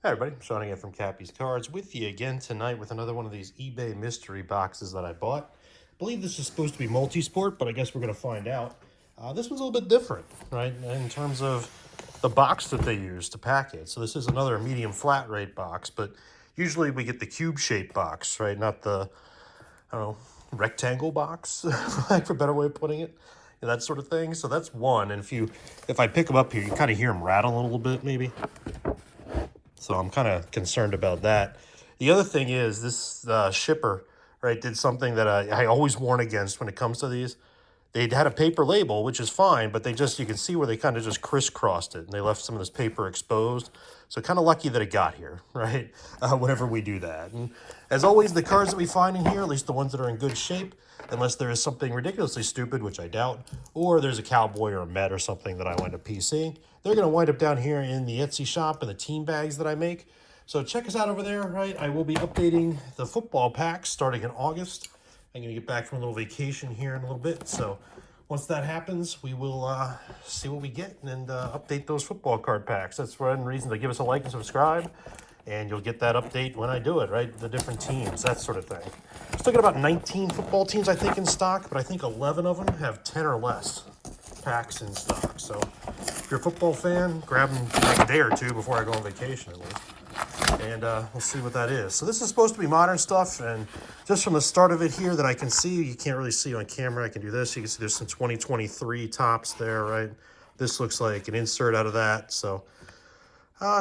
Hi everybody, Sean again from KappisCards with you again tonight with another one of these eBay mystery boxes that I bought. I believe this is supposed to be multi-sport, but I guess we're going to find out. This one's a little bit different, right, in terms of the box that they use to pack it. So this is another medium flat rate box, but usually we get the cube-shaped box, right, not the, I don't know, rectangle box, like for a better way of putting it, that sort of thing. So that's one, and if I pick them up here, you kind of hear them rattle a little bit, maybe. So I'm kind of concerned about that. The other thing is this shipper, right, did something that I always warn against when it comes to these. They had a paper label, which is fine, but you can see where they kind of just crisscrossed it, and they left some of this paper exposed. So kind of lucky that it got here, right, whenever we do that. And as always, the cards that we find in here, at least the ones that are in good shape, unless there is something ridiculously stupid, which I doubt, or there's a cowboy or a Met or something that I wind up PCing, they're going to wind up down here in the Etsy shop and the team bags that I make. So check us out over there, right? I will be updating the football packs starting in August. I'm going to get back from a little vacation here in a little bit. So once that happens, we will see what we get and update those football card packs. That's one reason to give us a like and subscribe. And you'll get that update when I do it, right? The different teams, that sort of thing. Still got about 19 football teams, I think, in stock, but I think 11 of them have 10 or less packs in stock. So if you're a football fan, grab them like a day or two before I go on vacation at least. And we'll see what that is. So this is supposed to be modern stuff, and just from the start of it here that I can see, you can't really see on camera, I can do this. You can see there's some 2023 Topps there, right? This looks like an insert out of that. So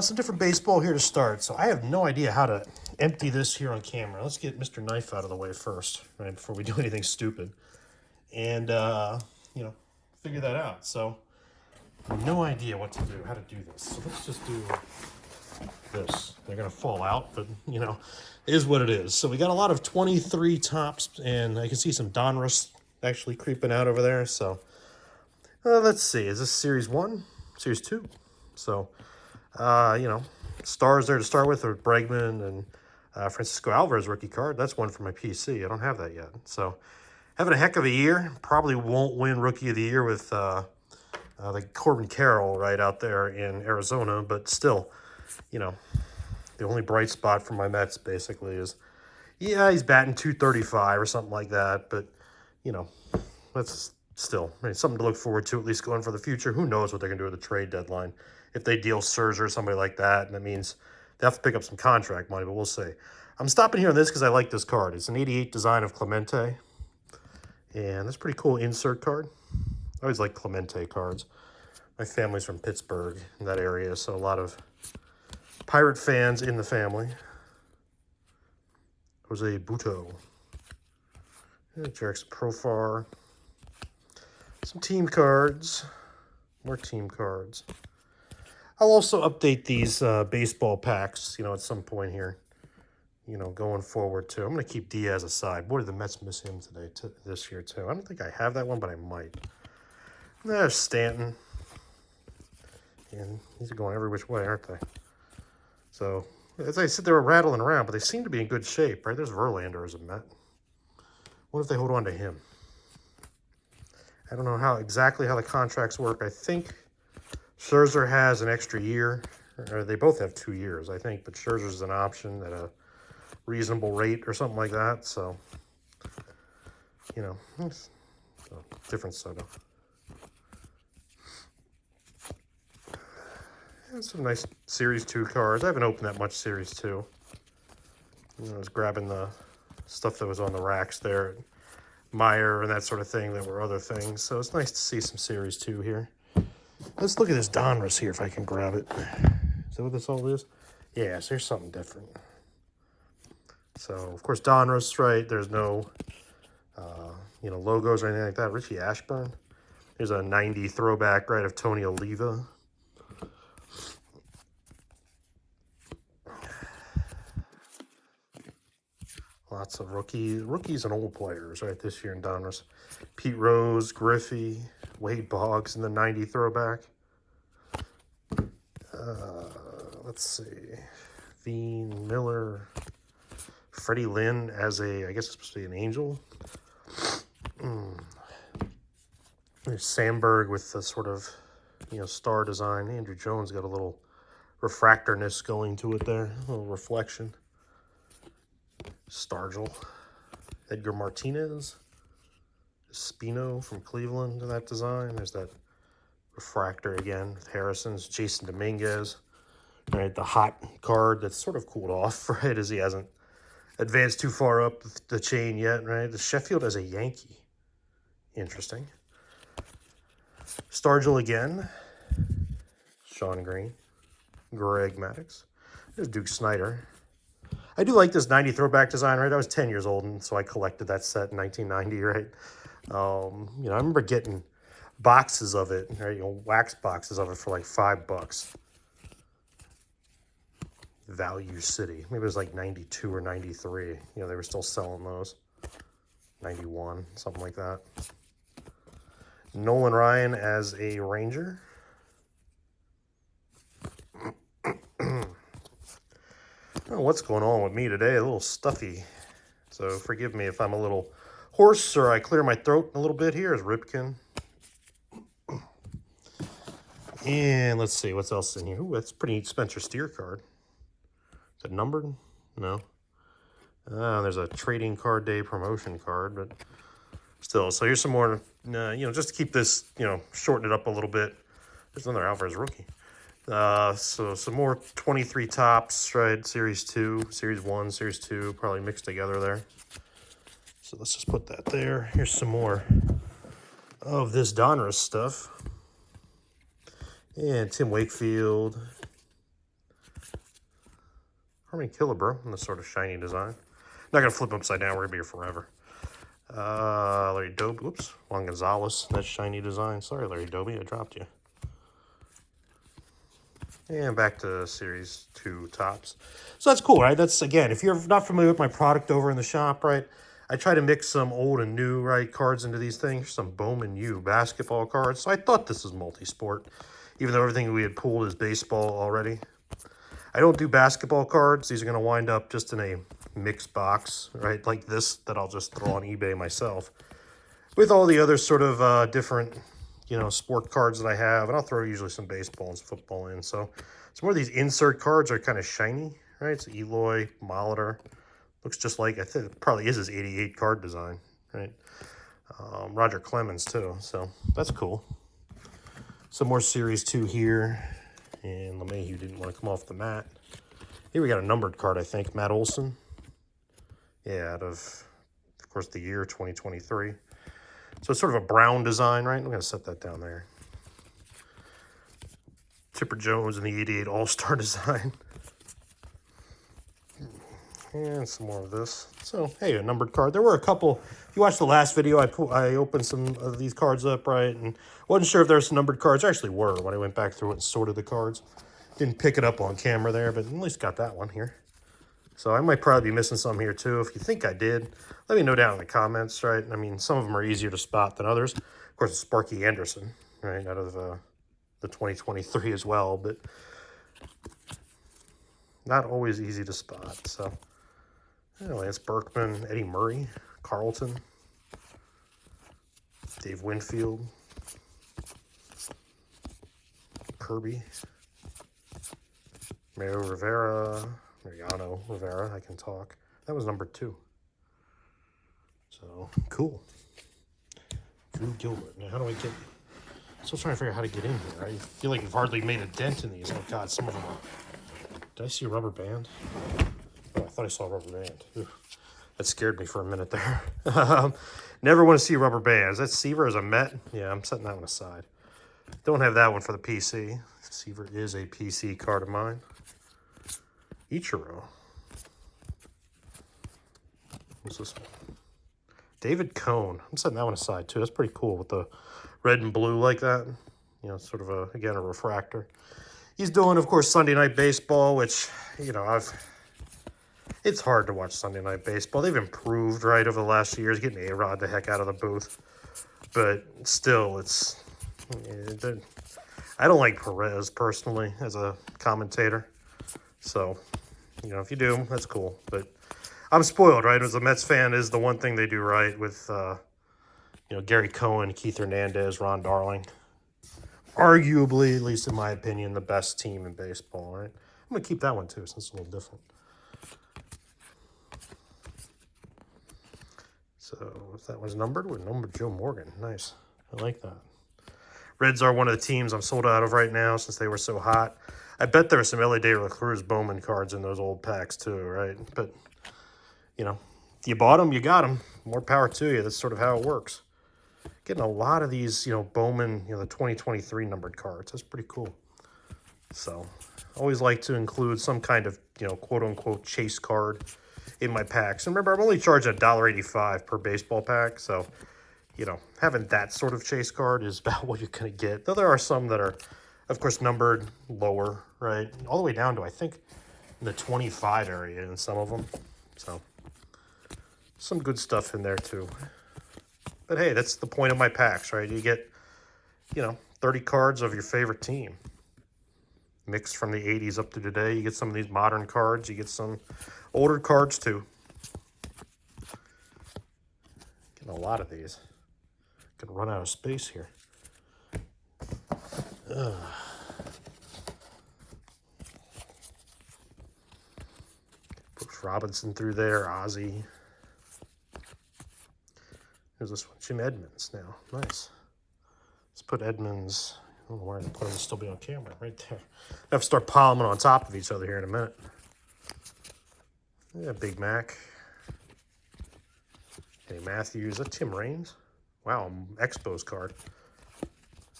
some different baseball here to start. So I have no idea how to empty this here on camera. Let's get Mr. Knife out of the way first, right, before we do anything stupid. And, figure that out. So I have no idea what to do, how to do this. So let's just do this. They're going to fall out, but, it is what it is. So we got a lot of 23 Topps, and I can see some Donruss actually creeping out over there. So let's see. Is this Series 1? Series 2? So... stars there to start with are Bregman and Francisco Alvarez rookie card. That's one for my PC. I don't have that yet. So having a heck of a year. Probably won't win Rookie of the Year with like Corbin Carroll right out there in Arizona. But still, the only bright spot for my Mets basically is, yeah, he's batting .235 or something like that. But, that's still something to look forward to, at least going for the future. Who knows what they're going to do with the trade deadline. If they deal Scherzer or somebody like that, and that means they have to pick up some contract money, but we'll see. I'm stopping here on this because I like this card. It's an 88 design of Clemente, and that's a pretty cool insert card. I always like Clemente cards. My family's from Pittsburgh, in that area, so a lot of Pirate fans in the family. Jose Buto. Jackson Profar. Some team cards. More team cards. I'll also update these baseball packs, at some point here, going forward, too. I'm going to keep Diaz aside. Boy, did the Mets miss him this year, too. I don't think I have that one, but I might. There's Stanton. And these are going every which way, aren't they? So, as I said, they were rattling around, but they seem to be in good shape, right? There's Verlander as a Met. What if they hold on to him? I don't know exactly how the contracts work. I think Scherzer has an extra year, or they both have 2 years, I think, but Scherzer's an option at a reasonable rate or something like that. So, it's a different setup. And some nice Series 2 cards. I haven't opened that much Series 2. I was grabbing the stuff that was on the racks there, Meyer and that sort of thing. There were other things, so it's nice to see some Series 2 here. Let's look at this Donruss here if I can grab it. Is that what this all is? Yeah, so here's something different. So, of course, Donruss, right? There's no, logos or anything like that. Richie Ashburn. There's a 90 throwback, right, of Tony Oliva. Lots of rookies and old players, right, this year in Donruss. Pete Rose, Griffey, Wade Boggs in the 90 throwback. Let's see. Veen, Miller, Freddie Lynn as I guess it's supposed to be an angel. There's Sandberg with the sort of, star design. Andrew Jones got a little refractorness going to it there. A little reflection. Stargell. Edgar Martinez. Spino from Cleveland in that design. There's that refractor again with Harrison's. Jason Dominguez. Right, the hot card that's sort of cooled off, right, as he hasn't advanced too far up the chain yet, right? The Sheffield as a Yankee. Interesting. Stargell again. Sean Green. Greg Maddux. There's Duke Snider. I do like this 90 throwback design, right? I was 10 years old, and so I collected that set in 1990, right? You know, I remember getting boxes of it, right? You know, wax boxes of it for like $5. Value City. Maybe it was like 92 or 93. You know, they were still selling those. 91, something like that. Nolan Ryan as a Ranger. I don't know what's going on with me today. A little stuffy. So forgive me if I'm a little hoarse or I clear my throat a little bit. Here is Ripken. And let's see what's else in here. Ooh, that's a pretty neat Spencer Steer card. Is it numbered? No. There's a trading card day promotion card, but still. So here's some more, you know, just to keep this, you know, shorten it up a little bit. There's another Alvarez rookie. So some more 23 Topps, right? Series 2, Series 1, Series 2, probably mixed together there. So let's just put that there. Here's some more of this Donruss stuff. And Tim Wakefield. Harmon Killebrew in this sort of shiny design. Not going to flip them upside down. We're going to be here forever. Larry Doby. Oops. Juan Gonzalez. That shiny design. Sorry, Larry Doby. I dropped you. And back to Series 2 Topps. So that's cool, right? That's, again, if you're not familiar with my product over in the shop, right, I try to mix some old and new, right, cards into these things. Some Bowman U basketball cards. So I thought this was multi-sport, even though everything we had pulled is baseball already. I don't do basketball cards. These are going to wind up just in a mixed box, right, like this that I'll just throw on eBay myself. With all the other sort of different, you know, sport cards that I have. And I'll throw usually some baseball and some football in. So some more of these insert cards are kind of shiny, right? It's Eloy, Molitor. Looks just like, I think it probably is his 88 card design, right? Roger Clemens too, so that's cool. Some more Series 2 here. And LeMahieu didn't want to come off the mat. Here we got a numbered card, I think. Matt Olson. Yeah, out of course, the year 2023. So it's sort of a brown design, right? I'm going to set that down there. Chipper Jones in the 88 All-Star design. And some more of this. So, hey, a numbered card. There were a couple. If you watched the last video, I opened some of these cards up, right? And wasn't sure if there were some numbered cards. There actually were when I went back through it and sorted the cards. Didn't pick it up on camera there, but at least got that one here. So I might probably be missing some here too. If you think I did, let me know down in the comments, right? I mean, some of them are easier to spot than others. Of course, it's Sparky Anderson, right, out of the 2023 as well, but not always easy to spot. So anyway, it's Berkman, Eddie Murray, Carlton, Dave Winfield, Kirby, Mariano Rivera, I can talk. That was number 2. So, cool. Drew Gilbert. Now, how do I get... Still trying to figure out how to get in here. I feel like I've hardly made a dent in these. Oh, God, some of them are... Did I see a rubber band? Oh, I thought I saw a rubber band. Ooh, that scared me for a minute there. Never want to see rubber bands. That's Seaver as a Met. Yeah, I'm setting that one aside. Don't have that one for the PC. Seaver is a PC card of mine. Ichiro. What's this one? David Cohn. I'm setting that one aside too. That's pretty cool with the red and blue like that. You know, sort of a, again, a refractor. He's doing, of course, Sunday Night Baseball, which, you know, it's hard to watch Sunday Night Baseball. They've improved, right, over the last few years, getting A-Rod the heck out of the booth. But still, I don't like Perez, personally, as a commentator. So, you know, if you do, that's cool. But I'm spoiled, right? As a Mets fan, is the one thing they do right with, you know, Gary Cohen, Keith Hernandez, Ron Darling. arguably, at least in my opinion, the best team in baseball, right? I'm going to keep that one too, since it's a little different. So if that was numbered, we're numbered Joe Morgan. Nice. I like that. Reds are one of the teams I'm sold out of right now since they were so hot. I bet there are some Elly De La Cruz Bowman cards in those old packs too, right? But, you know, if you bought them, you got them. More power to you. That's sort of how it works. Getting a lot of these, Bowman, the 2023 numbered cards. That's pretty cool. So, always like to include some kind of, quote-unquote chase card in my packs. And remember, I'm only charging $1.85 per baseball pack, so, having that sort of chase card is about what you're going to get. Though there are some that are, of course, numbered lower, right? All the way down to, I think, the 25 area in some of them. So, some good stuff in there, too. But hey, that's the point of my packs, right? You get, 30 cards of your favorite team. Mixed from the 80s up to today. You get some of these modern cards. You get some older cards, too. Getting a lot of these. Gonna run out of space here. Brooks Robinson through there. Ozzie. Here's this one. Jim Edmonds now. Nice. Let's put Edmonds. I don't know where to put him to still be on camera. Right there. I have to start piling them on top of each other here in a minute. Yeah, Big Mac. Hey, Matthews. Is that Tim Raines? Wow, Expos card.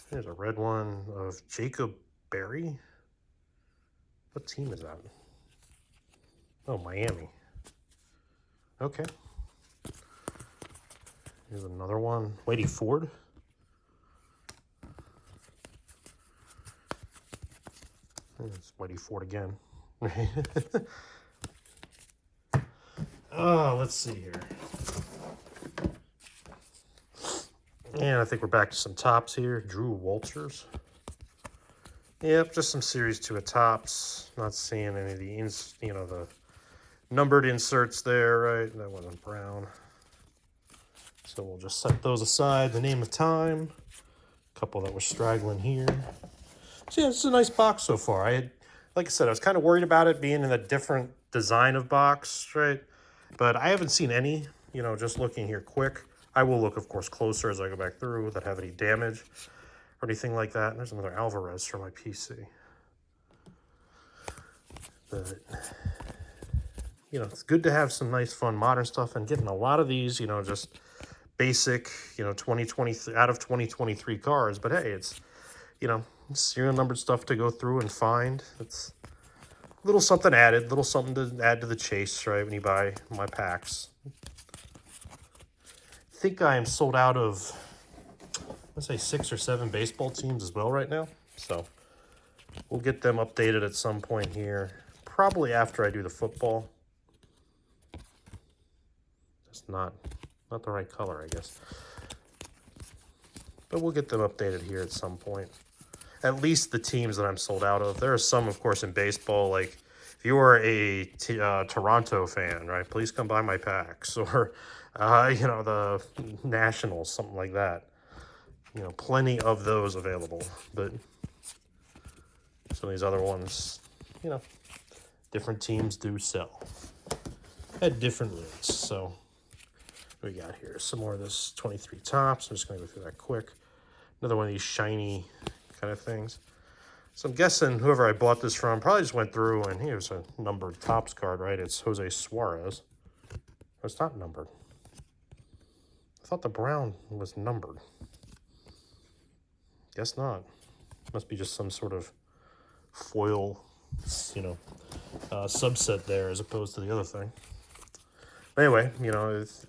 There's a red one of Jacob Berry. What team is that? Oh, Miami. Okay. Here's another one. Whitey Ford. It's Whitey Ford again. Oh, let's see here. And I think we're back to some tops here. Drew Walters. Yep, just some Series 2 of tops. Not seeing any of the, the numbered inserts there, right? That wasn't brown. So we'll just set those aside. The Name of Time. A couple that were straggling here. So yeah, it's a nice box so far. Like I said, I was kind of worried about it being in a different design of box, right? But I haven't seen any, just looking here quick. I will look, of course, closer as I go back through that have any damage or anything like that. And there's another Alvarez for my PC. But, it's good to have some nice, fun, modern stuff. And getting a lot of these, just basic, 2023 out of 2023 cards. But hey, it's, it's serial numbered stuff to go through and find. It's a little something added, little something to add to the chase, right, when you buy my packs. I think I am sold out of, let's say, 6 or 7 baseball teams as well right now. So we'll get them updated at some point here, probably after I do the football. It's not the right color, I guess. But we'll get them updated here at some point. At least the teams that I'm sold out of. There are some, of course, in baseball, like if you are a Toronto fan, right, please come buy my packs. Or, the Nationals, something like that. Plenty of those available. But some of these other ones, different teams do sell at different rates. So what we got here? Some more of this 23 tops. I'm just going to go through that quick. Another one of these shiny kind of things. So I'm guessing whoever I bought this from probably just went through and here's a numbered tops card, right? It's Jose Suarez. Oh, it's not numbered. I thought the brown was numbered. Guess not. Must be just some sort of foil, subset there as opposed to the other thing. Anyway, it's,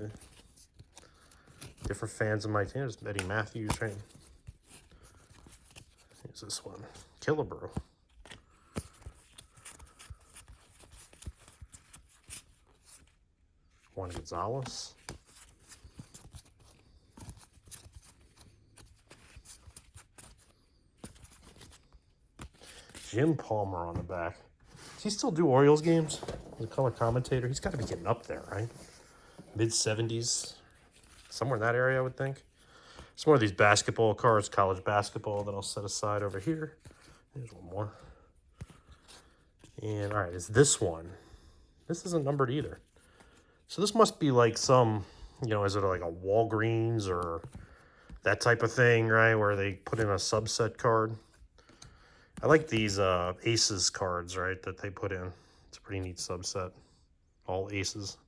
different fans of my team. There's Eddie Matthews, right? Here's this one. Killebrew. Juan Gonzalez. Jim Palmer on the back. Does he still do Orioles games? As a color commentator? He's got to be getting up there, right? Mid-70s. Somewhere in that area, I would think. Some more of these basketball cards, college basketball, that I'll set aside over here. There's one more. And all right, it's this one. This isn't numbered either. So this must be like some, you know, is it like a Walgreens or that type of thing, right? Where they put in a subset card. I like these aces cards, right, that they put in. It's a pretty neat subset. All aces.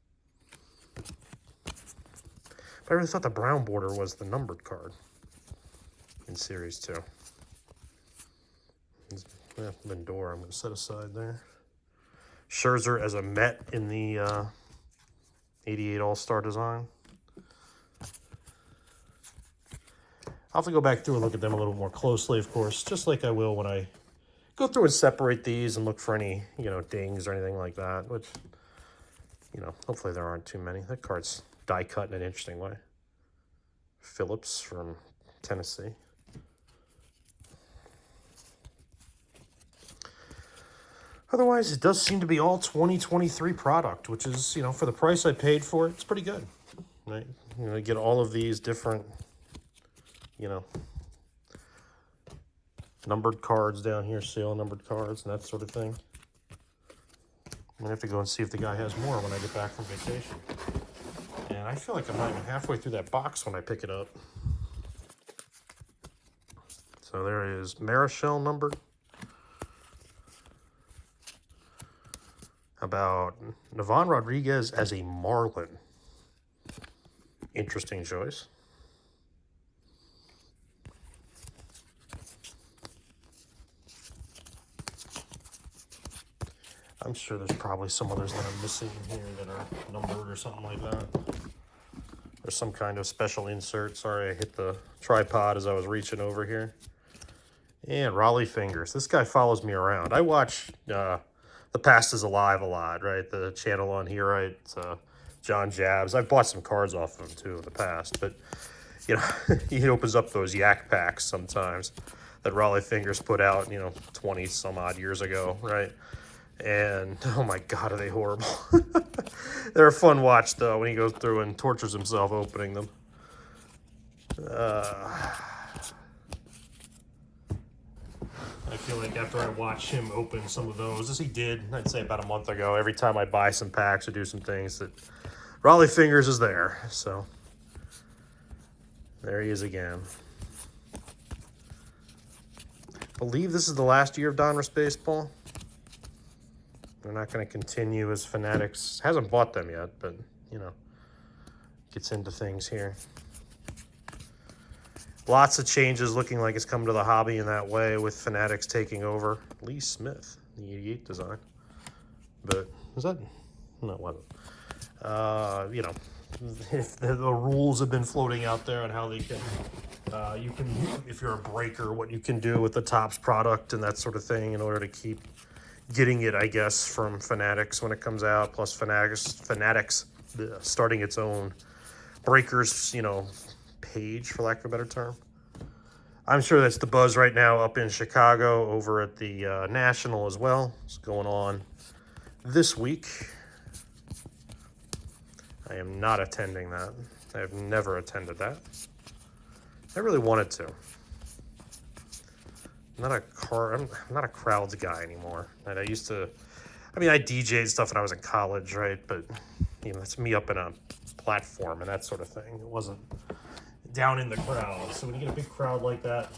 But I really thought the brown border was the numbered card in Series 2. Lindor, I'm going to set aside there. Scherzer as a Met in the 88 All-Star design. I'll have to go back through and look at them a little more closely, of course, just like I will when I go through and separate these and look for any, you know, dings or anything like that, which, you know, hopefully there aren't too many. That card's die cut in an interesting way. Phillips from Tennessee. Otherwise, it does seem to be all 2023 product, which is, you know, for the price I paid for it, it's pretty good. Right? You know, you get all of these different, you know, numbered cards down here, serial numbered cards and that sort of thing. I'm gonna have to go and see if the guy has more when I get back from vacation. And I feel like I'm not even halfway through that box when I pick it up. So there is Marichal numbered. About Navon Rodriguez as a Marlin. Interesting choice. I'm sure there's probably some others that I'm missing here that are numbered or something like that. Or some kind of special insert. Sorry, I hit the tripod as I was reaching over here. And Raleigh Fingers. This guy follows me around. I watch The Past is Alive a lot, right? The channel on here, right? It's, John Jabs. I've bought some cards off of him, too, in the past. But, you know, he opens up those yak packs sometimes that Raleigh Fingers put out, you know, 20-some-odd years ago, right? And, oh, my God, are they horrible. They're a fun watch, though, when he goes through and tortures himself opening them. I feel like after I watch him open some of those, as he did, I'd say about a month ago, every time I buy some packs or do some things, that Raleigh Fingers is there. So there he is again. I believe this is the last year of Donruss Baseball. They're not going to continue as Fanatics. Hasn't bought them yet, but, you know, gets into things here. Lots of changes, looking like it's come to the hobby in that way, with Fanatics taking over. Lee Smith, the 88 design. But, was that? No, it wasn't. You know, if the rules have been floating out there on how they can, you can, if you're a breaker, what you can do with the Topps product and that sort of thing in order to keep getting it, I guess, from Fanatics when it comes out, plus Fanatics starting its own breakers, you know, page, for lack of a better term. I'm sure that's the buzz right now up in Chicago over at the National as well. It's going on this week. I am not attending that. I have never attended that. I really wanted to. I'm not a crowds guy anymore. And I used to, I mean, I DJ'd stuff when I was in college, right? But, you know, that's me up in a platform and that sort of thing. It wasn't down in the crowd. So when you get a big crowd like that,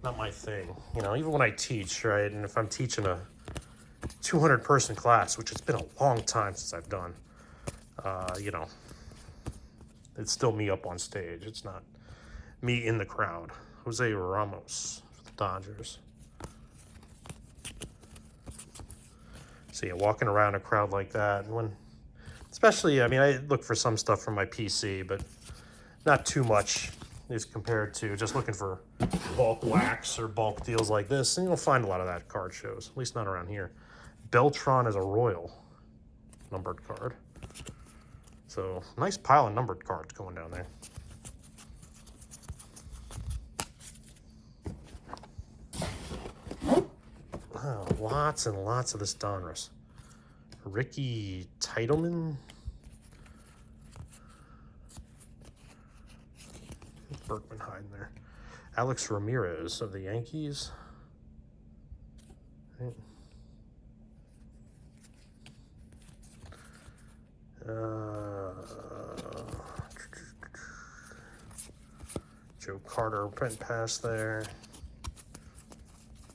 not my thing. You know, even when I teach, right? And if I'm teaching a 200-person class, which it's been a long time since I've done, you know, it's still me up on stage. It's not me in the crowd. Jose Ramos for the Dodgers. So yeah, walking around a crowd like that, and when, especially, I mean, I look for some stuff from my PC, but not too much as compared to just looking for bulk wax or bulk deals like this. And you don't find a lot of that at card shows, at least not around here. Beltran is a Royal numbered card. So nice pile of numbered cards going down there. Wow, lots and lots of this Donruss. Ricky Titleman. Berkman hiding there. Alex Ramirez of the Yankees. Right. Joe Carter print pass there.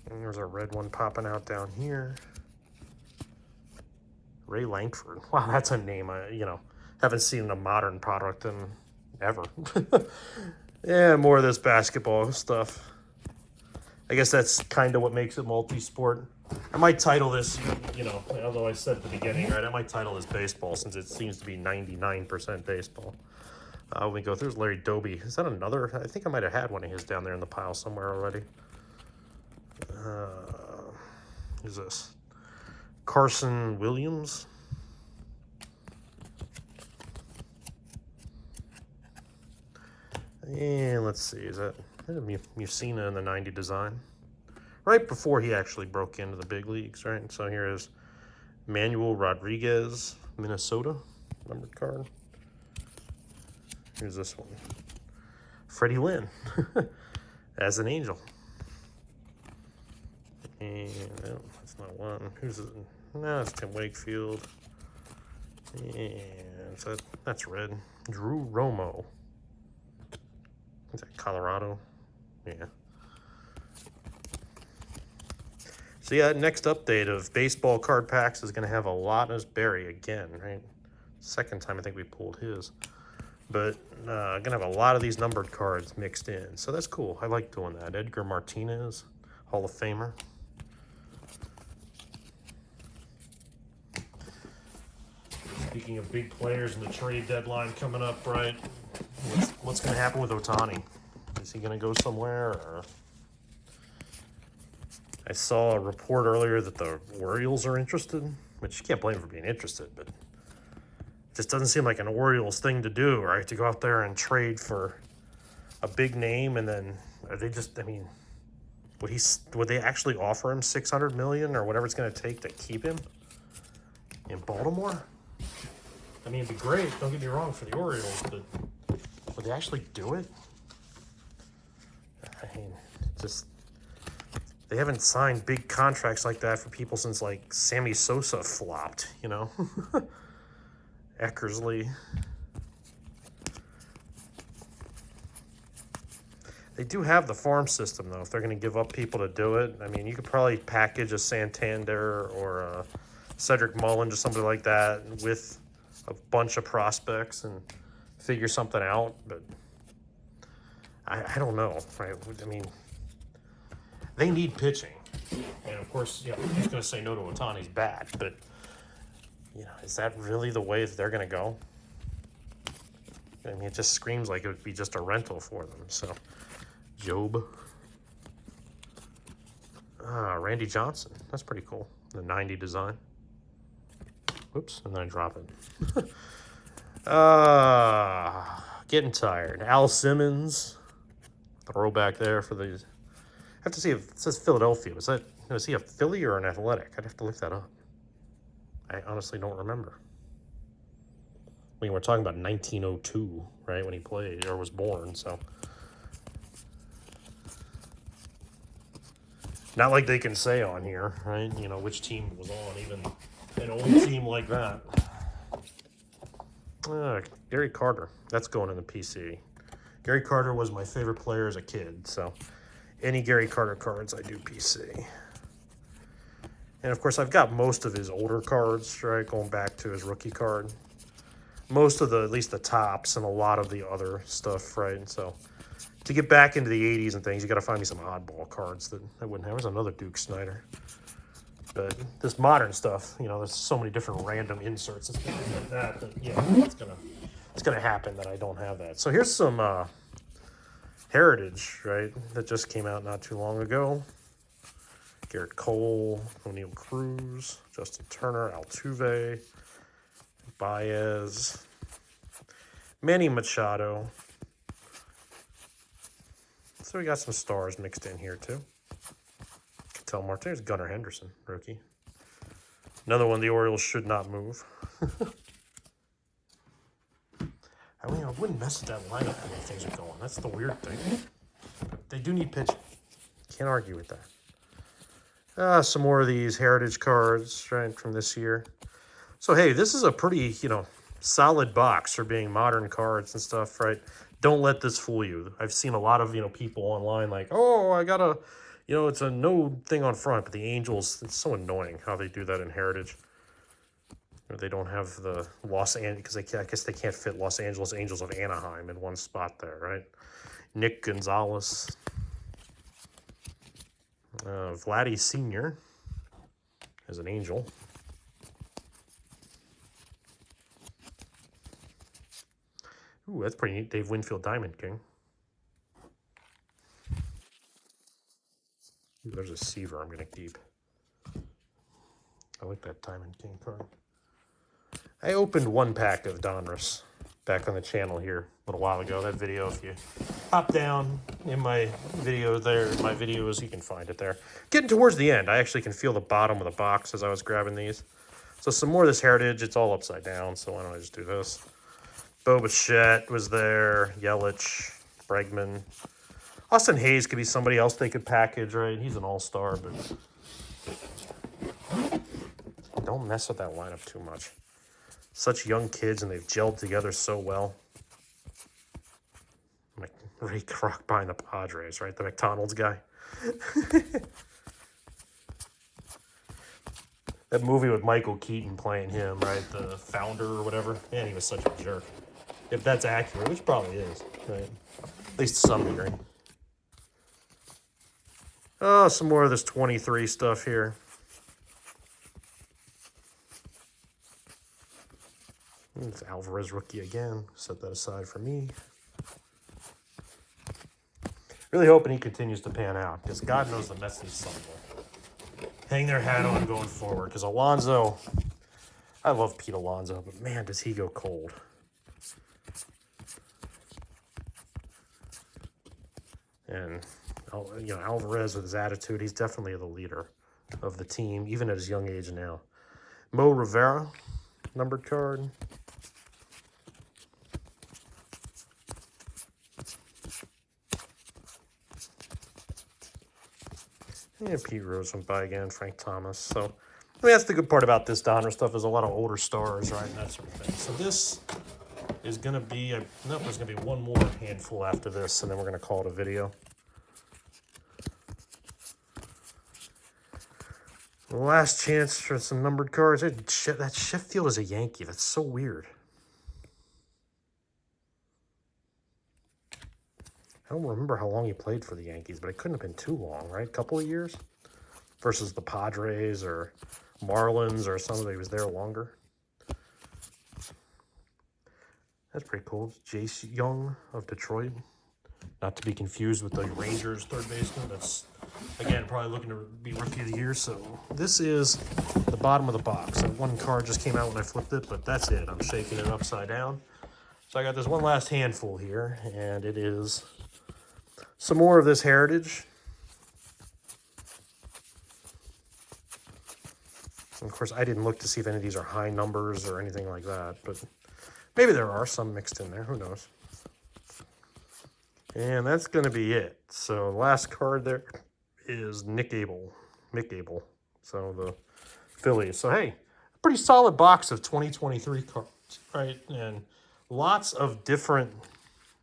And there's a red one popping out down here. Ray Lankford. Wow, that's a name I, haven't seen in a modern product in ever. Yeah, more of this basketball stuff. I guess that's kind of what makes it multi-sport. I might title this, although I said at the beginning, right, I might title this baseball since it seems to be 99% baseball. When we go through, there's Larry Doby. Is that another? I think I might have had one of his down there in the pile somewhere already. Who's this? Carson Williams. And let's see, is that Musina in the 90 design? Right before he actually broke into the big leagues, right? So here is Manuel Rodriguez, Minnesota, numbered card. Here's this one. Freddie Lynn, as an Angel. And no, that's not one. Who's it? No, it's Tim Wakefield. And so that's red. Drew Romo. Is that Colorado? Yeah. So yeah, next update of baseball card packs is going to have a lot as Barry again, right? Second time I think we pulled his. But going to have a lot of these numbered cards mixed in. So that's cool. I like doing that. Edgar Martinez, Hall of Famer. Speaking of big players in the trade deadline coming up, right? What's going to happen with Ohtani? Is he going to go somewhere? Or I saw a report earlier that the Orioles are interested, which you can't blame for being interested, but it just doesn't seem like an Orioles thing to do, right? To go out there and trade for a big name, and then are they just? I mean, would they actually offer him $600 million or whatever it's going to take to keep him in Baltimore? I mean, it'd be great. Don't get me wrong for the Orioles, but would they actually do it? I mean, just they haven't signed big contracts like that for people since like Sammy Sosa flopped, Eckersley. They do have the farm system though. If they're going to give up people to do it, I mean, you could probably package a Santander or a Cedric Mullins or something like that with a bunch of prospects and figure something out, but I don't know, right? I mean, they need pitching, and of course, who's going to say no to Ohtani's bat? But is that really the way that they're going to go? I mean, it just screams like it would be just a rental for them. So, Job, Randy Johnson, that's pretty cool. The 90 design. Whoops, and then I drop it. Getting tired. Al Simmons, throwback there for these. I have to see if it says Philadelphia. Was he a Philly or an Athletic? I'd have to look that up. I honestly don't remember. I mean, we're talking about 1902, right, when he played or was born, so. Not like they can say on here, right, which team was on, even an old team like that. Gary Carter, that's going in the PC. Gary Carter was my favorite player as a kid, so any Gary Carter cards I do PC. And of course I've got most of his older cards, right, going back to his rookie card. Most of at least the tops and a lot of the other stuff, right? And so to get back into the 80s and things, you got to find me some oddball cards that I wouldn't have. There's another Duke Snyder. But this modern stuff, there's so many different random inserts and things like that it's gonna happen that I don't have that. So here's some Heritage, right, that just came out not too long ago. Garrett Cole, O'Neal Cruz, Justin Turner, Altuve, Baez, Manny Machado. So we got some stars mixed in here too. Ketel Martinez, Gunnar Henderson, rookie. Another one the Orioles should not move. I mean, I wouldn't mess with that lineup the way things are going. That's the weird thing. But they do need pitching. Can't argue with that. Some more of these heritage cards, right, from this year. So, hey, this is a pretty, solid box for being modern cards and stuff, right? Don't let this fool you. I've seen a lot of, people online like, oh, I got a, it's a no thing on front, but the Angels, it's so annoying how they do that in heritage. They don't have the Los Angeles, because I guess they can't fit Los Angeles Angels of Anaheim in one spot there, right? Nick Gonzalez. Vladdy Sr. as an Angel. Ooh, that's pretty neat. Dave Winfield Diamond King. Ooh, there's a Seaver I'm going to keep. I like that Diamond King card. I opened one pack of Donruss back on the channel here a little while ago. That video, if you hop down in my video there, my videos, you can find it there. Getting towards the end, I actually can feel the bottom of the box as I was grabbing these. So some more of this heritage. It's all upside down, so why don't I just do this? Bo Bichette was there. Yelich, Bregman. Austin Hayes could be somebody else they could package, right? He's an all-star, but don't mess with that lineup too much. Such young kids, and they've gelled together so well. Like Ray Kroc buying the Padres, right? The McDonald's guy. That movie with Michael Keaton playing him, right? The founder or whatever. Man, he was such a jerk. If that's accurate, which probably is, right? At least to some degree. Oh, some more of this 23 stuff here. It's Alvarez rookie again. Set that aside for me. Really hoping he continues to pan out, because God knows the Mets need something. Hang their hat on going forward, because Alonso, I love Pete Alonso, but man, does he go cold. And, Alvarez with his attitude, he's definitely the leader of the team, even at his young age now. Mo Rivera, numbered card. And Pete Rose went by again, Frank Thomas. So, that's the good part about this Donruss stuff, is a lot of older stars, right, and that sort of thing. So this is going to be, there's going to be one more handful after this, and then we're going to call it a video. Last chance for some numbered cards. That Sheffield is a Yankee. That's so weird. I don't remember how long he played for the Yankees, but it couldn't have been too long, right? A couple of years? Versus the Padres or Marlins or somebody who was there longer. That's pretty cool. Jace Young of Detroit. Not to be confused with the Rangers third baseman. That's, again, probably looking to be Rookie of the Year. So this is the bottom of the box. That one card just came out when I flipped it, but that's it. I'm shaking it upside down. So I got this one last handful here, and it is some more of this heritage. And of course, I didn't look to see if any of these are high numbers or anything like that, but maybe there are some mixed in there. Who knows? And that's going to be it. So the last card there is Mick Abel. So the Phillies. So, hey, a pretty solid box of 2023 cards, right? And lots of different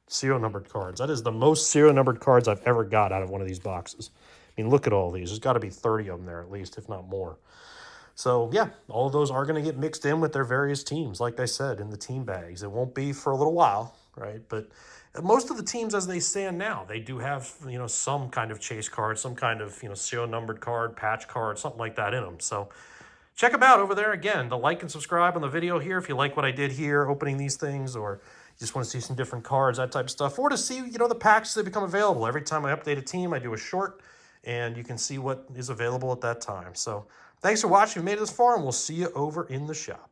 serial numbered cards. That is the most serial numbered cards I've ever got out of one of these boxes. I mean, look at all these. There's got to be 30 of them there at least, if not more. So, yeah, all of those are going to get mixed in with their various teams, like I said, in the team bags. It won't be for a little while, right? But most of the teams as they stand now, they do have, some kind of chase card, some kind of, serial numbered card, patch card, something like that in them. So check them out over there. Again, the like and subscribe on the video here if you like what I did here, opening these things, or you just want to see some different cards, that type of stuff, or to see, the packs that become available. Every time I update a team, I do a short, and you can see what is available at that time. So thanks for watching. If you made it this far, and we'll see you over in the shop.